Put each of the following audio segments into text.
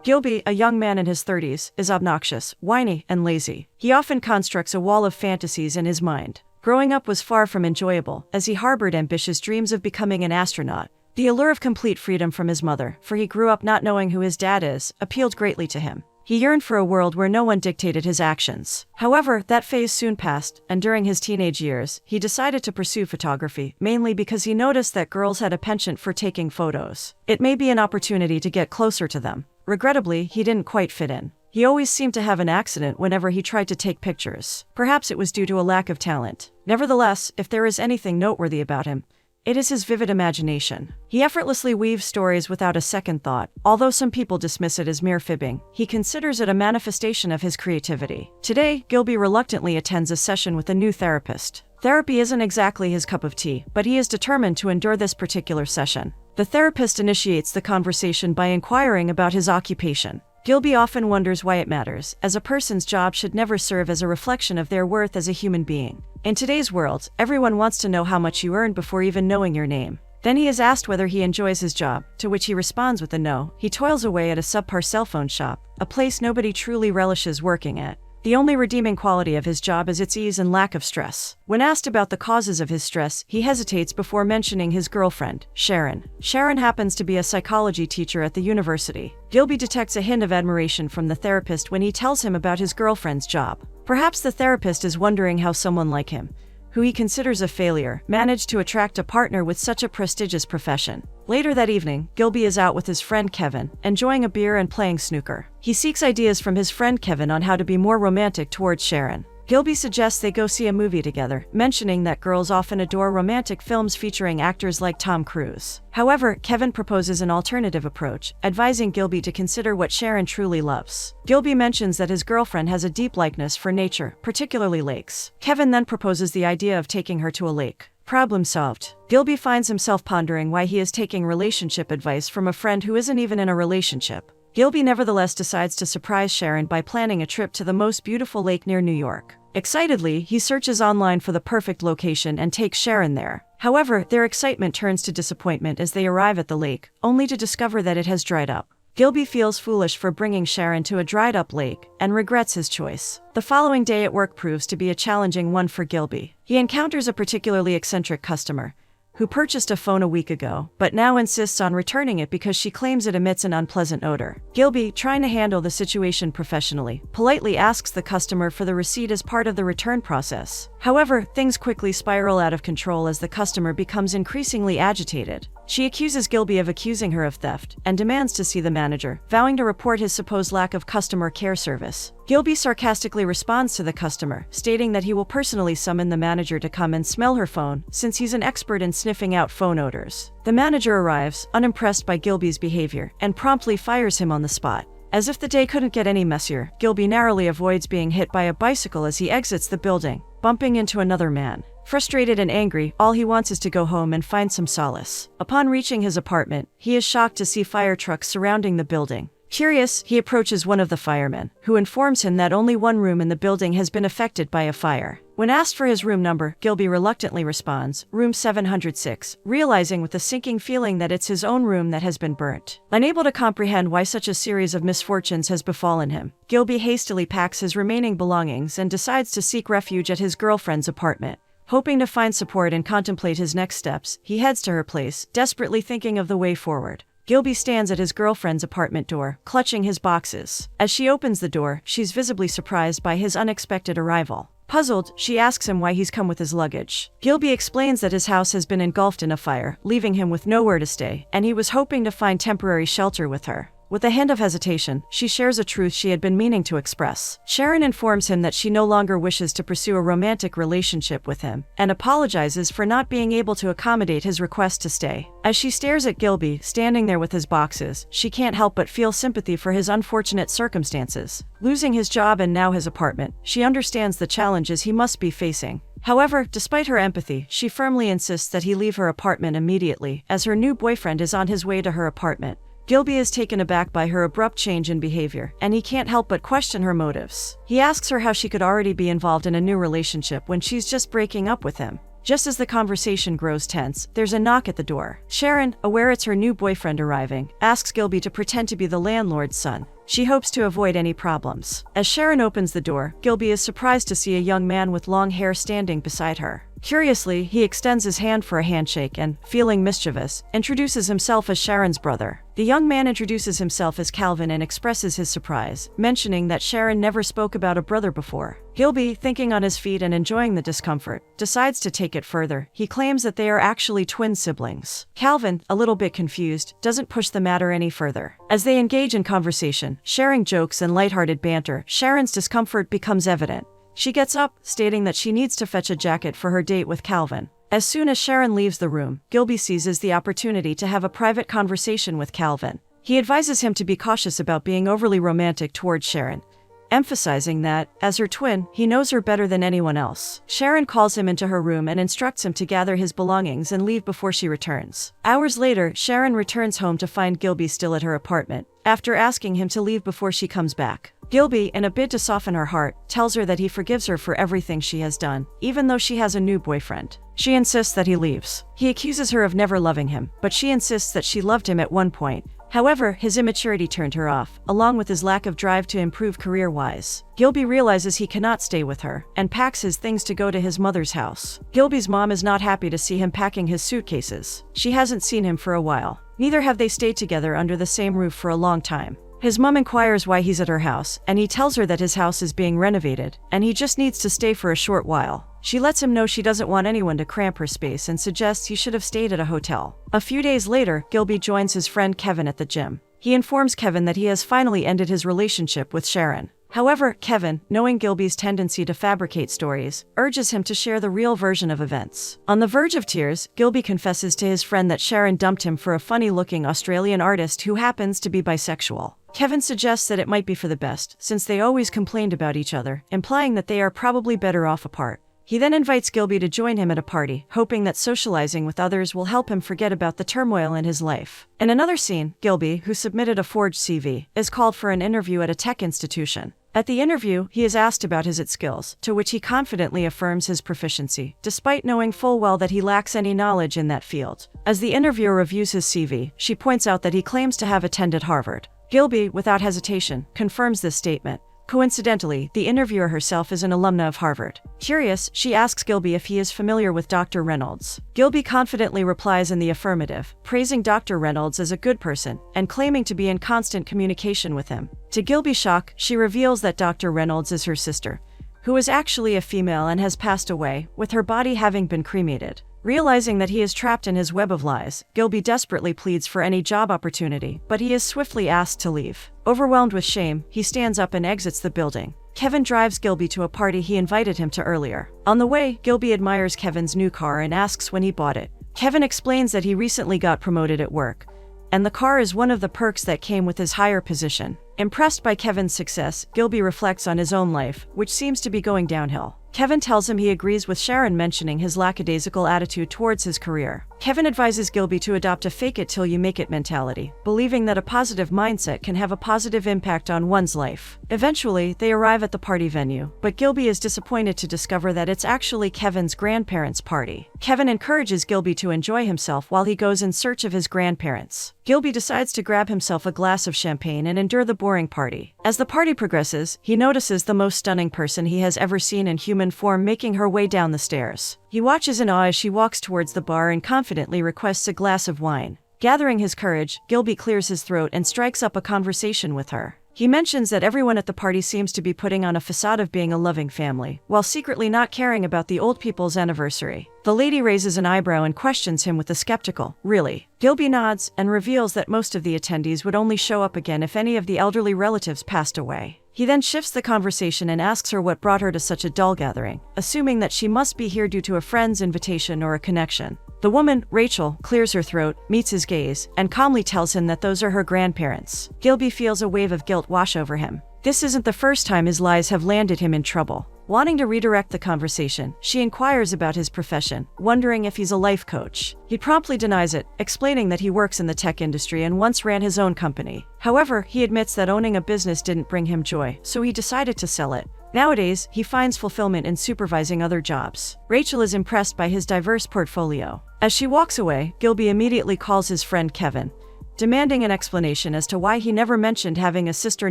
Gilby, a young man in his 30s, is obnoxious, whiny, and lazy. He often constructs a wall of fantasies in his mind. Growing up was far from enjoyable, as he harbored ambitious dreams of becoming an astronaut. The allure of complete freedom from his mother, for he grew up not knowing who his dad is, appealed greatly to him. He yearned for a world where no one dictated his actions. However, that phase soon passed, and during his teenage years, he decided to pursue photography, mainly because he noticed that girls had a penchant for taking photos. It may be an opportunity to get closer to them. Regrettably, he didn't quite fit in. He always seemed to have an accident whenever he tried to take pictures. Perhaps it was due to a lack of talent. Nevertheless, if there is anything noteworthy about him, it is his vivid imagination. He effortlessly weaves stories without a second thought. Although some people dismiss it as mere fibbing, he considers it a manifestation of his creativity. Today, Gilby reluctantly attends a session with a new therapist. Therapy isn't exactly his cup of tea, but he is determined to endure this particular session. The therapist initiates the conversation by inquiring about his occupation. Gilby often wonders why it matters, as a person's job should never serve as a reflection of their worth as a human being. In today's world, everyone wants to know how much you earn before even knowing your name. Then he is asked whether he enjoys his job, to which he responds with a no. He toils away at a subpar cell phone shop, a place nobody truly relishes working at. The only redeeming quality of his job is its ease and lack of stress. When asked about the causes of his stress, he hesitates before mentioning his girlfriend, Sharon. Sharon happens to be a psychology teacher at the university. Gilby detects a hint of admiration from the therapist when he tells him about his girlfriend's job. Perhaps the therapist is wondering how someone like him, who he considers a failure, managed to attract a partner with such a prestigious profession. Later that evening, Gilby is out with his friend Kevin, enjoying a beer and playing snooker. He seeks ideas from his friend Kevin on how to be more romantic towards Sharon. Gilby suggests they go see a movie together, mentioning that girls often adore romantic films featuring actors like Tom Cruise. However, Kevin proposes an alternative approach, advising Gilby to consider what Sharon truly loves. Gilby mentions that his girlfriend has a deep likeness for nature, particularly lakes. Kevin then proposes the idea of taking her to a lake. Problem solved. Gilby finds himself pondering why he is taking relationship advice from a friend who isn't even in a relationship. Gilby nevertheless decides to surprise Sharon by planning a trip to the most beautiful lake near New York. Excitedly, he searches online for the perfect location and takes Sharon there. However, their excitement turns to disappointment as they arrive at the lake, only to discover that it has dried up. Gilby feels foolish for bringing Sharon to a dried-up lake, and regrets his choice. The following day at work proves to be a challenging one for Gilby. He encounters a particularly eccentric customer, who purchased a phone a week ago, but now insists on returning it because she claims it emits an unpleasant odor. Gilby, trying to handle the situation professionally, politely asks the customer for the receipt as part of the return process. However, things quickly spiral out of control as the customer becomes increasingly agitated. She accuses Gilby of accusing her of theft, and demands to see the manager, vowing to report his supposed lack of customer care service. Gilby sarcastically responds to the customer, stating that he will personally summon the manager to come and smell her phone, since he's an expert in sniffing out phone odors. The manager arrives, unimpressed by Gilby's behavior, and promptly fires him on the spot. As if the day couldn't get any messier, Gilby narrowly avoids being hit by a bicycle as he exits the building, bumping into another man. Frustrated and angry, all he wants is to go home and find some solace. Upon reaching his apartment, he is shocked to see fire trucks surrounding the building. Curious, he approaches one of the firemen, who informs him that only one room in the building has been affected by a fire. When asked for his room number, Gilby reluctantly responds, room 706, realizing with a sinking feeling that it's his own room that has been burnt. Unable to comprehend why such a series of misfortunes has befallen him, Gilby hastily packs his remaining belongings and decides to seek refuge at his girlfriend's apartment. Hoping to find support and contemplate his next steps, he heads to her place, desperately thinking of the way forward. Gilby stands at his girlfriend's apartment door, clutching his boxes. As she opens the door, she's visibly surprised by his unexpected arrival. Puzzled, she asks him why he's come with his luggage. Gilby explains that his house has been engulfed in a fire, leaving him with nowhere to stay, and he was hoping to find temporary shelter with her. With a hint of hesitation, she shares a truth she had been meaning to express. Sharon informs him that she no longer wishes to pursue a romantic relationship with him, and apologizes for not being able to accommodate his request to stay. As she stares at Gilby, standing there with his boxes, she can't help but feel sympathy for his unfortunate circumstances. Losing his job and now his apartment, she understands the challenges he must be facing. However, despite her empathy, she firmly insists that he leave her apartment immediately, as her new boyfriend is on his way to her apartment. Gilby is taken aback by her abrupt change in behavior, and he can't help but question her motives. He asks her how she could already be involved in a new relationship when she's just breaking up with him. Just as the conversation grows tense, there's a knock at the door. Sharon, aware it's her new boyfriend arriving, asks Gilby to pretend to be the landlord's son. She hopes to avoid any problems. As Sharon opens the door, Gilby is surprised to see a young man with long hair standing beside her. Curiously, he extends his hand for a handshake and, feeling mischievous, introduces himself as Sharon's brother. The young man introduces himself as Calvin and expresses his surprise, mentioning that Sharon never spoke about a brother before. Gilby, thinking on his feet and enjoying the discomfort, decides to take it further. He claims that they are actually twin siblings. Calvin, a little bit confused, doesn't push the matter any further. As they engage in conversation, sharing jokes and lighthearted banter, Sharon's discomfort becomes evident. She gets up, stating that she needs to fetch a jacket for her date with Calvin. As soon as Sharon leaves the room, Gilby seizes the opportunity to have a private conversation with Calvin. He advises him to be cautious about being overly romantic towards Sharon, emphasizing that, as her twin, he knows her better than anyone else. Sharon calls him into her room and instructs him to gather his belongings and leave before she returns. Hours later, Sharon returns home to find Gilby still at her apartment, after asking him to leave before she comes back. Gilby, in a bid to soften her heart, tells her that he forgives her for everything she has done, even though she has a new boyfriend. She insists that he leaves. He accuses her of never loving him, but she insists that she loved him at one point. However, his immaturity turned her off, along with his lack of drive to improve career-wise. Gilby realizes he cannot stay with her, and packs his things to go to his mother's house. Gilby's mom is not happy to see him packing his suitcases. She hasn't seen him for a while. Neither have they stayed together under the same roof for a long time. His mom inquires why he's at her house, and he tells her that his house is being renovated, and he just needs to stay for a short while. She lets him know she doesn't want anyone to cramp her space and suggests he should have stayed at a hotel. A few days later, Gilby joins his friend Kevin at the gym. He informs Kevin that he has finally ended his relationship with Sharon. However, Kevin, knowing Gilby's tendency to fabricate stories, urges him to share the real version of events. On the verge of tears, Gilby confesses to his friend that Sharon dumped him for a funny-looking Australian artist who happens to be bisexual. Kevin suggests that it might be for the best, since they always complained about each other, implying that they are probably better off apart. He then invites Gilby to join him at a party, hoping that socializing with others will help him forget about the turmoil in his life. In another scene, Gilby, who submitted a forged CV, is called for an interview at a tech institution. At the interview, he is asked about his skills, to which he confidently affirms his proficiency, despite knowing full well that he lacks any knowledge in that field. As the interviewer reviews his CV, she points out that he claims to have attended Harvard. Gilby, without hesitation, confirms this statement. Coincidentally, the interviewer herself is an alumna of Harvard. Curious, she asks Gilby if he is familiar with Dr. Reynolds. Gilby confidently replies in the affirmative, praising Dr. Reynolds as a good person, and claiming to be in constant communication with him. To Gilby's shock, she reveals that Dr. Reynolds is her sister, who is actually a female and has passed away, with her body having been cremated. Realizing that he is trapped in his web of lies, Gilby desperately pleads for any job opportunity, but he is swiftly asked to leave. Overwhelmed with shame, he stands up and exits the building. Kevin drives Gilby to a party he invited him to earlier. On the way, Gilby admires Kevin's new car and asks when he bought it. Kevin explains that he recently got promoted at work, and the car is one of the perks that came with his higher position. Impressed by Kevin's success, Gilby reflects on his own life, which seems to be going downhill. Kevin tells him he agrees with Sharon mentioning his lackadaisical attitude towards his career. Kevin advises Gilby to adopt a fake-it-till-you-make-it mentality, believing that a positive mindset can have a positive impact on one's life. Eventually, they arrive at the party venue, but Gilby is disappointed to discover that it's actually Kevin's grandparents' party. Kevin encourages Gilby to enjoy himself while he goes in search of his grandparents. Gilby decides to grab himself a glass of champagne and endure the boring party. As the party progresses, he notices the most stunning person he has ever seen in human form making her way down the stairs. He watches in awe as she walks towards the bar and confidently requests a glass of wine. Gathering his courage, Gilby clears his throat and strikes up a conversation with her. He mentions that everyone at the party seems to be putting on a facade of being a loving family, while secretly not caring about the old people's anniversary. The lady raises an eyebrow and questions him with a skeptical, "Really?" Gilby nods and reveals that most of the attendees would only show up again if any of the elderly relatives passed away. He then shifts the conversation and asks her what brought her to such a dull gathering, assuming that she must be here due to a friend's invitation or a connection. The woman, Rachel, clears her throat, meets his gaze, and calmly tells him that those are her grandparents. Gilby feels a wave of guilt wash over him. This isn't the first time his lies have landed him in trouble. Wanting to redirect the conversation, she inquires about his profession, wondering if he's a life coach. He promptly denies it, explaining that he works in the tech industry and once ran his own company. However, he admits that owning a business didn't bring him joy, so he decided to sell it. Nowadays, he finds fulfillment in supervising other jobs. Rachel is impressed by his diverse portfolio. As she walks away, Gilby immediately calls his friend Kevin, demanding an explanation as to why he never mentioned having a sister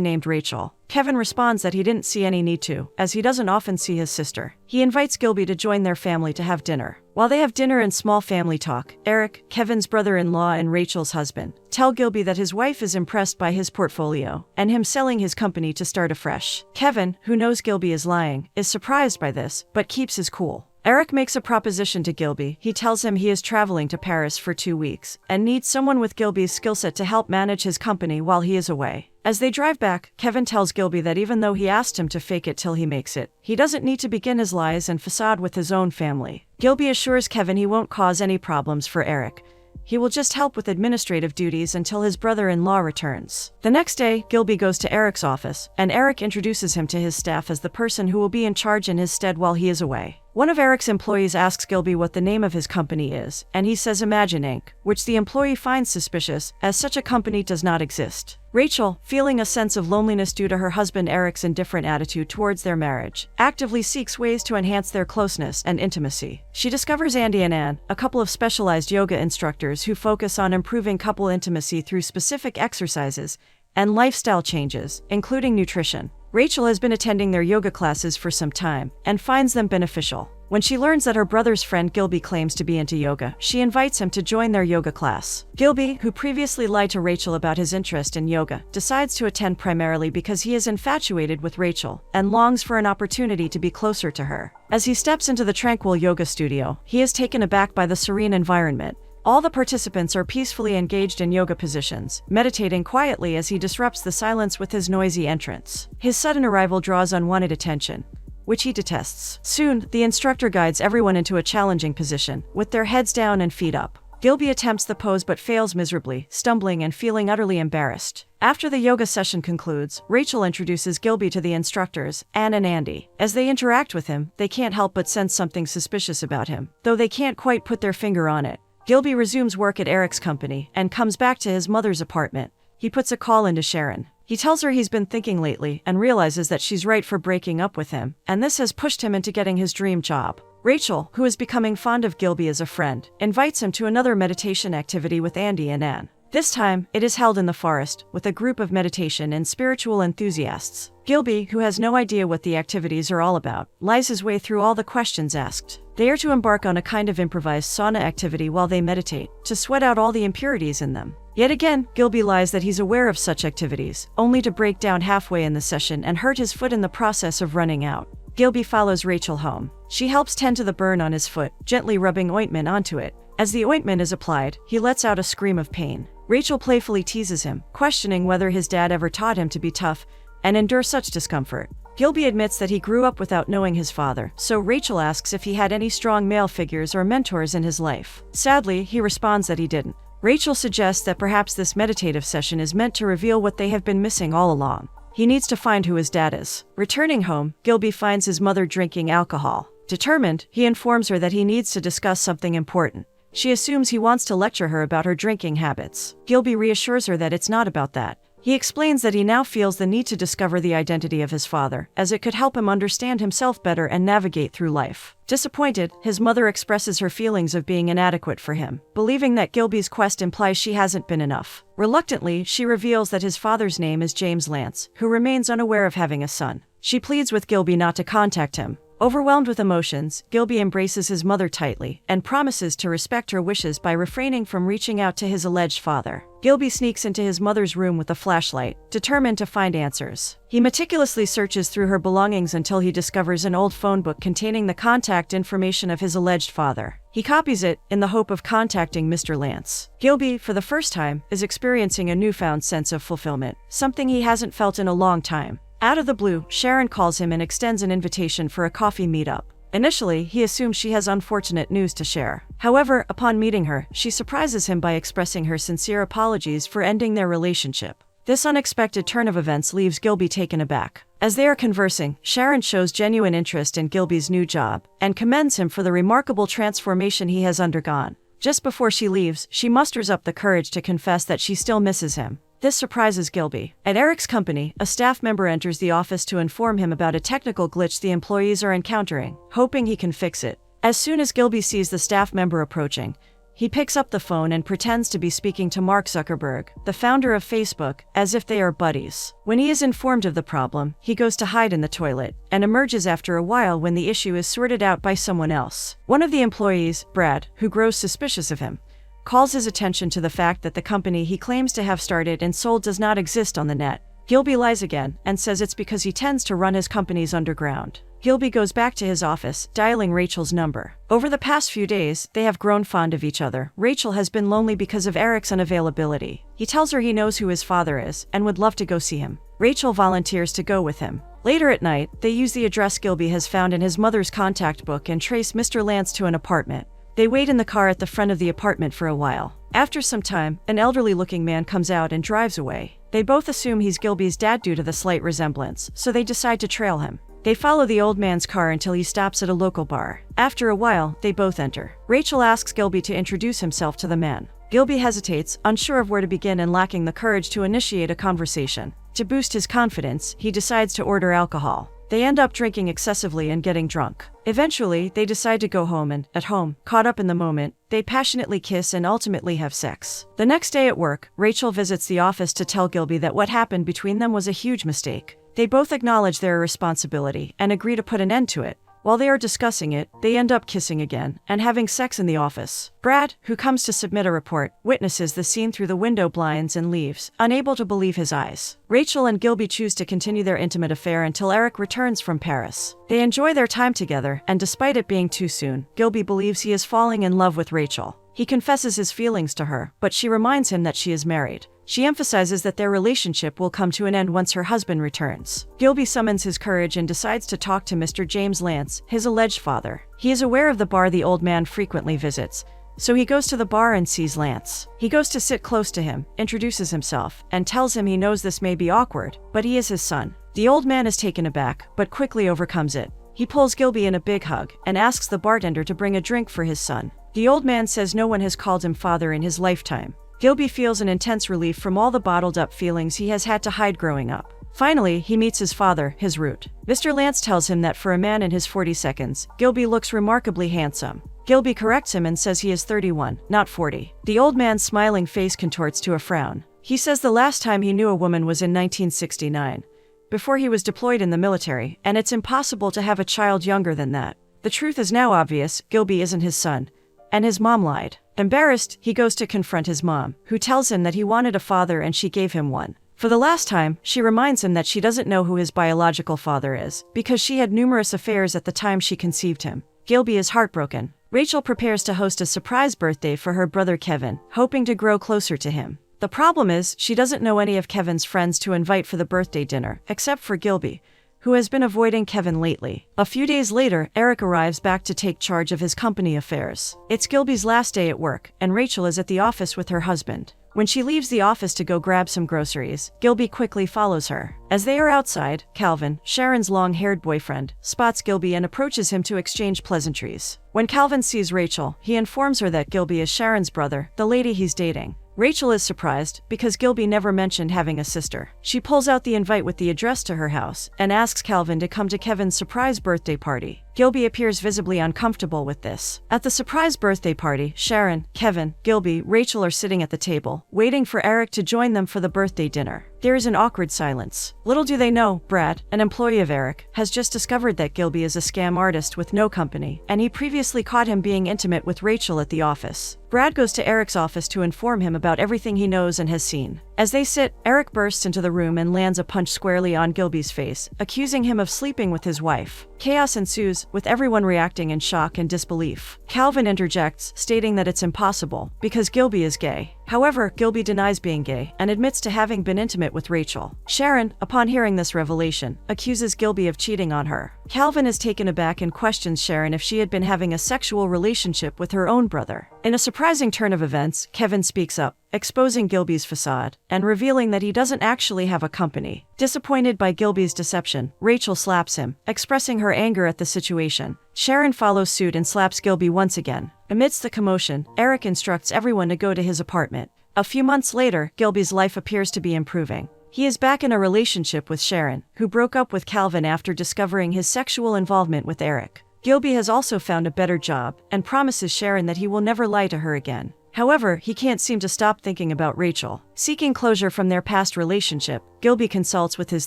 named Rachel. Kevin responds that he didn't see any need to, as he doesn't often see his sister. He invites Gilby to join their family to have dinner. While they have dinner and small family talk, Eric, Kevin's brother-in-law and Rachel's husband, tell Gilby that his wife is impressed by his portfolio and him selling his company to start afresh. Kevin, who knows Gilby is lying, is surprised by this, but keeps his cool. Eric makes a proposition to Gilby. He tells him he is traveling to Paris for 2 weeks and needs someone with Gilby's skill set to help manage his company while he is away. As they drive back, Kevin tells Gilby that even though he asked him to fake it till he makes it, he doesn't need to begin his lies and facade with his own family. Gilby assures Kevin he won't cause any problems for Eric. He will just help with administrative duties until his brother-in-law returns. The next day, Gilby goes to Eric's office, and Eric introduces him to his staff as the person who will be in charge in his stead while he is away. One of Eric's employees asks Gilby what the name of his company is, and he says Imagine Inc., which the employee finds suspicious, as such a company does not exist. Rachel, feeling a sense of loneliness due to her husband Eric's indifferent attitude towards their marriage, actively seeks ways to enhance their closeness and intimacy. She discovers Andy and Ann, a couple of specialized yoga instructors who focus on improving couple intimacy through specific exercises and lifestyle changes, including nutrition. Rachel has been attending their yoga classes for some time and finds them beneficial. When she learns that her brother's friend Gilby claims to be into yoga, she invites him to join their yoga class. Gilby, who previously lied to Rachel about his interest in yoga, decides to attend primarily because he is infatuated with Rachel and longs for an opportunity to be closer to her. As he steps into the tranquil yoga studio, he is taken aback by the serene environment. All the participants are peacefully engaged in yoga positions, meditating quietly as he disrupts the silence with his noisy entrance. His sudden arrival draws unwanted attention, which he detests. Soon, the instructor guides everyone into a challenging position, with their heads down and feet up. Gilby attempts the pose but fails miserably, stumbling and feeling utterly embarrassed. After the yoga session concludes, Rachel introduces Gilby to the instructors, Ann and Andy. As they interact with him, they can't help but sense something suspicious about him, though they can't quite put their finger on it. Gilby resumes work at Eric's company and comes back to his mother's apartment. He puts a call into Sharon. He tells her he's been thinking lately and realizes that she's right for breaking up with him, and this has pushed him into getting his dream job. Rachel, who is becoming fond of Gilby as a friend, invites him to another meditation activity with Andy and Ann. This time, it is held in the forest, with a group of meditation and spiritual enthusiasts. Gilby, who has no idea what the activities are all about, lies his way through all the questions asked. They are to embark on a kind of improvised sauna activity while they meditate, to sweat out all the impurities in them. Yet again, Gilby lies that he's aware of such activities, only to break down halfway in the session and hurt his foot in the process of running out. Gilby follows Rachel home. She helps tend to the burn on his foot, gently rubbing ointment onto it. As the ointment is applied, he lets out a scream of pain. Rachel playfully teases him, questioning whether his dad ever taught him to be tough and endure such discomfort. Gilby admits that he grew up without knowing his father, so Rachel asks if he had any strong male figures or mentors in his life. Sadly, he responds that he didn't. Rachel suggests that perhaps this meditative session is meant to reveal what they have been missing all along. He needs to find who his dad is. Returning home, Gilby finds his mother drinking alcohol. Determined, he informs her that he needs to discuss something important. She assumes he wants to lecture her about her drinking habits. Gilby reassures her that it's not about that. He explains that he now feels the need to discover the identity of his father, as it could help him understand himself better and navigate through life. Disappointed, his mother expresses her feelings of being inadequate for him, believing that Gilby's quest implies she hasn't been enough. Reluctantly, she reveals that his father's name is James Lance, who remains unaware of having a son. She pleads with Gilby not to contact him. Overwhelmed with emotions, Gilby embraces his mother tightly and promises to respect her wishes by refraining from reaching out to his alleged father. Gilby sneaks into his mother's room with a flashlight, determined to find answers. He meticulously searches through her belongings until he discovers an old phone book containing the contact information of his alleged father. He copies it in the hope of contacting Mr. Lance. Gilby, for the first time, is experiencing a newfound sense of fulfillment, something he hasn't felt in a long time. Out of the blue, Sharon calls him and extends an invitation for a coffee meetup. Initially, he assumes she has unfortunate news to share. However, upon meeting her, she surprises him by expressing her sincere apologies for ending their relationship. This unexpected turn of events leaves Gilby taken aback. As they are conversing, Sharon shows genuine interest in Gilby's new job and commends him for the remarkable transformation he has undergone. Just before she leaves, she musters up the courage to confess that she still misses him. This surprises Gilby. At Eric's company, a staff member enters the office to inform him about a technical glitch the employees are encountering, hoping he can fix it. As soon as Gilby sees the staff member approaching, he picks up the phone and pretends to be speaking to Mark Zuckerberg, the founder of Facebook, as if they are buddies. When he is informed of the problem, he goes to hide in the toilet, and emerges after a while when the issue is sorted out by someone else. One of the employees, Brad, who grows suspicious of him, calls his attention to the fact that the company he claims to have started and sold does not exist on the net. Gilby lies again, and says it's because he tends to run his companies underground. Gilby goes back to his office, dialing Rachel's number. Over the past few days, they have grown fond of each other. Rachel has been lonely because of Eric's unavailability. He tells her he knows who his father is, and would love to go see him. Rachel volunteers to go with him. Later at night, they use the address Gilby has found in his mother's contact book and trace Mr. Lance to an apartment. They wait in the car at the front of the apartment for a while. After some time, an elderly-looking man comes out and drives away. They both assume he's Gilby's dad due to the slight resemblance, so they decide to trail him. They follow the old man's car until he stops at a local bar. After a while, they both enter. Rachel asks Gilby to introduce himself to the man. Gilby hesitates, unsure of where to begin and lacking the courage to initiate a conversation. To boost his confidence, he decides to order alcohol. They end up drinking excessively and getting drunk. Eventually, they decide to go home and, at home, caught up in the moment, they passionately kiss and ultimately have sex. The next day at work, Rachel visits the office to tell Gilby that what happened between them was a huge mistake. They both acknowledge their irresponsibility and agree to put an end to it. While they are discussing it, they end up kissing again and having sex in the office. Brad, who comes to submit a report, witnesses the scene through the window blinds and leaves, unable to believe his eyes. Rachel and Gilby choose to continue their intimate affair until Eric returns from Paris. They enjoy their time together, and despite it being too soon, Gilby believes he is falling in love with Rachel. He confesses his feelings to her, but she reminds him that she is married. She emphasizes that their relationship will come to an end once her husband returns. Gilby summons his courage and decides to talk to Mr. James Lance, his alleged father. He is aware of the bar the old man frequently visits, so he goes to the bar and sees Lance. He goes to sit close to him, introduces himself, and tells him he knows this may be awkward, but he is his son. The old man is taken aback, but quickly overcomes it. He pulls Gilby in a big hug and asks the bartender to bring a drink for his son. The old man says no one has called him father in his lifetime. Gilby feels an intense relief from all the bottled-up feelings he has had to hide growing up. Finally, he meets his father, his root. Mr. Lance tells him that for a man in his 40s, Gilby looks remarkably handsome. Gilby corrects him and says he is 31, not 40. The old man's smiling face contorts to a frown. He says the last time he knew a woman was in 1969, before he was deployed in the military, and it's impossible to have a child younger than that. The truth is now obvious, Gilby isn't his son, and his mom lied. Embarrassed, he goes to confront his mom, who tells him that he wanted a father and she gave him one. For the last time, she reminds him that she doesn't know who his biological father is, because she had numerous affairs at the time she conceived him. Gilby is heartbroken. Rachel prepares to host a surprise birthday for her brother Kevin, hoping to grow closer to him. The problem is, she doesn't know any of Kevin's friends to invite for the birthday dinner, except for Gilby, who has been avoiding Kevin lately. A few days later, Eric arrives back to take charge of his company affairs. It's Gilby's last day at work, and Rachel is at the office with her husband. When she leaves the office to go grab some groceries, Gilby quickly follows her. As they are outside, Calvin, Sharon's long-haired boyfriend, spots Gilby and approaches him to exchange pleasantries. When Calvin sees Rachel, he informs her that Gilby is Sharon's brother, the lady he's dating. Rachel is surprised, because Gilby never mentioned having a sister. She pulls out the invite with the address to her house, and asks Calvin to come to Kevin's surprise birthday party. Gilby appears visibly uncomfortable with this. At the surprise birthday party, Sharon, Kevin, Gilby, Rachel are sitting at the table, waiting for Eric to join them for the birthday dinner. There is an awkward silence. Little do they know, Brad, an employee of Eric, has just discovered that Gilby is a scam artist with no company, and he previously caught him being intimate with Rachel at the office. Brad goes to Eric's office to inform him about everything he knows and has seen. As they sit, Eric bursts into the room and lands a punch squarely on Gilby's face, accusing him of sleeping with his wife. Chaos ensues, with everyone reacting in shock and disbelief. Calvin interjects, stating that it's impossible, because Gilby is gay. However, Gilby denies being gay, and admits to having been intimate with Rachel. Sharon, upon hearing this revelation, accuses Gilby of cheating on her. Calvin is taken aback and questions Sharon if she had been having a sexual relationship with her own brother. In a surprising turn of events, Kevin speaks up, exposing Gilby's facade, and revealing that he doesn't actually have a company. Disappointed by Gilby's deception, Rachel slaps him, expressing her anger at the situation. Sharon follows suit and slaps Gilby once again. Amidst the commotion, Eric instructs everyone to go to his apartment. A few months later, Gilby's life appears to be improving. He is back in a relationship with Sharon, who broke up with Calvin after discovering his sexual involvement with Eric. Gilby has also found a better job, and promises Sharon that he will never lie to her again. However, he can't seem to stop thinking about Rachel. Seeking closure from their past relationship, Gilby consults with his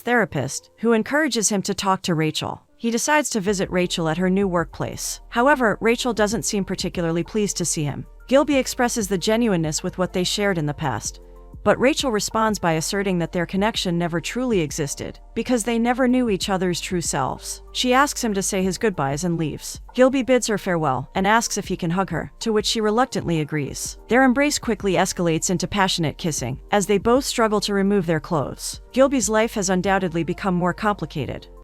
therapist, who encourages him to talk to Rachel. He decides to visit Rachel at her new workplace. However, Rachel doesn't seem particularly pleased to see him. Gilby expresses the genuineness with what they shared in the past, but Rachel responds by asserting that their connection never truly existed, because they never knew each other's true selves. She asks him to say his goodbyes and leaves. Gilby bids her farewell and asks if he can hug her, to which she reluctantly agrees. Their embrace quickly escalates into passionate kissing, as they both struggle to remove their clothes. Gilby's life has undoubtedly become more complicated.